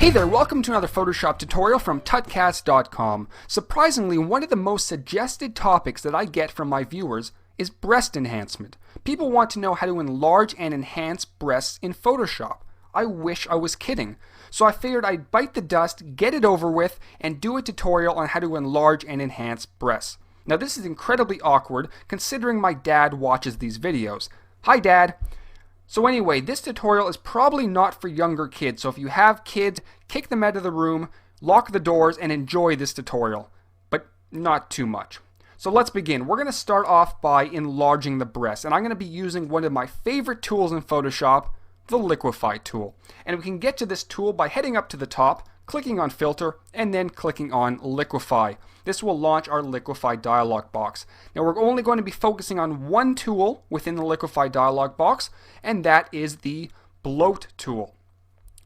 Hey there, welcome to another Photoshop tutorial from tutcast.com. Surprisingly, one of the most suggested topics that I get from my viewers is breast enhancement. People want to know how to enlarge and enhance breasts in Photoshop. I wish I was kidding. So I figured I'd bite the dust, get it over with, and do a tutorial on how to enlarge and enhance breasts. Now this is incredibly awkward considering my dad watches these videos. Hi Dad! So anyway, this tutorial is probably not for younger kids, so if you have kids, kick them out of the room, lock the doors, and enjoy this tutorial. But not too much. So let's begin. We're going to start off by enlarging the breast, and I'm going to be using one of my favorite tools in Photoshop, the Liquify tool. And we can get to this tool by heading up to the top, clicking on Filter, and then clicking on Liquify. This will launch our Liquify dialog box. Now we're only going to be focusing on one tool within the Liquify dialog box, and that is the Bloat tool.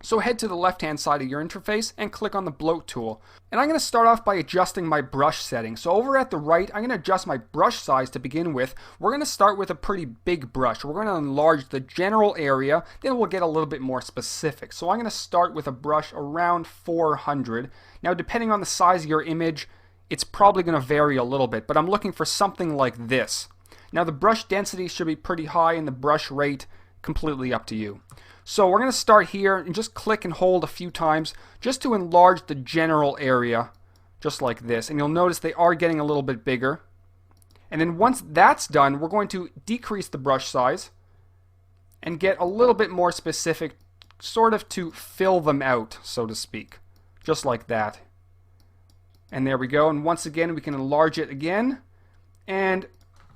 So head to the left-hand side of your interface and click on the Bloat tool. And I'm going to start off by adjusting my brush settings. So over at the right, I'm going to adjust my brush size to begin with. We're going to start with a pretty big brush. We're going to enlarge the general area, then we'll get a little bit more specific. So I'm going to start with a brush around 400. Now depending on the size of your image, it's probably going to vary a little bit, but I'm looking for something like this. Now the brush density should be pretty high and the brush rate completely up to you. So we're going to start here and just click and hold a few times just to enlarge the general area, just like this. And you'll notice they are getting a little bit bigger. And then once that's done, we're going to decrease the brush size and get a little bit more specific, sort of to fill them out, so to speak. Just like that. And there we go. And once again, we can enlarge it again and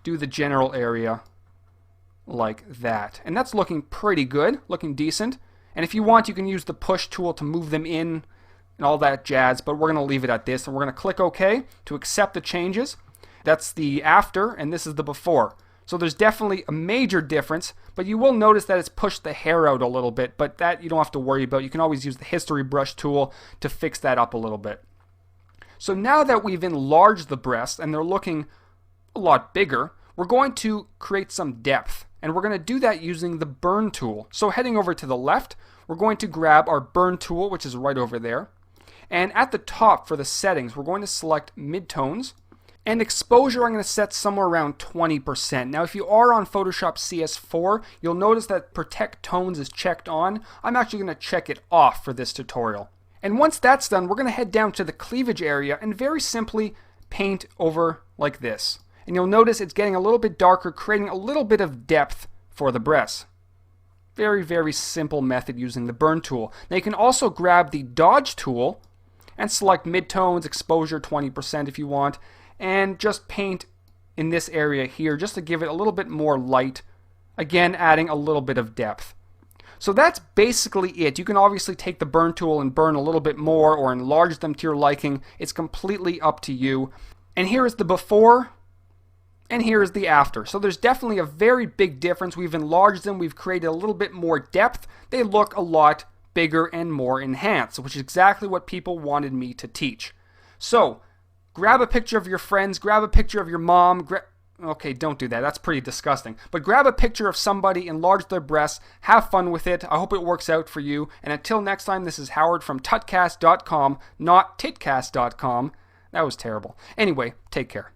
do the general area like that. And that's looking pretty good, looking decent. And if you want, you can use the push tool to move them in and all that jazz, but we're going to leave it at this. And we're going to click OK to accept the changes. That's the after, and this is the before. So there's definitely a major difference, but you will notice that it's pushed the hair out a little bit, but that you don't have to worry about. You can always use the history brush tool to fix that up a little bit. So now that we've enlarged the breast and they're looking a lot bigger, we're going to create some depth. And we're going to do that using the burn tool. So heading over to the left, we're going to grab our burn tool, which is right over there. And at the top for the settings, we're going to select midtones. And exposure I'm going to set somewhere around 20%. Now if you are on Photoshop CS4, you'll notice that protect tones is checked on. I'm actually going to check it off for this tutorial. And once that's done, we're going to head down to the cleavage area and very simply paint over like this. And you'll notice it's getting a little bit darker, creating a little bit of depth for the breast. Very, very simple method using the burn tool. Now you can also grab the dodge tool and select midtones, exposure 20% if you want, and just paint in this area here just to give it a little bit more light, again adding a little bit of depth. So that's basically it. You can obviously take the burn tool and burn a little bit more or enlarge them to your liking. It's completely up to you. And here is the before. And here is the after. So there's definitely a very big difference. We've enlarged them. We've created a little bit more depth. They look a lot bigger and more enhanced, which is exactly what people wanted me to teach. So grab a picture of your friends. Grab a picture of your mom. Okay, don't do that. That's pretty disgusting. But grab a picture of somebody, enlarge their breasts, have fun with it. I hope it works out for you. And until next time, this is Howard from tutcast.com, not titcast.com. That was terrible. Anyway, take care.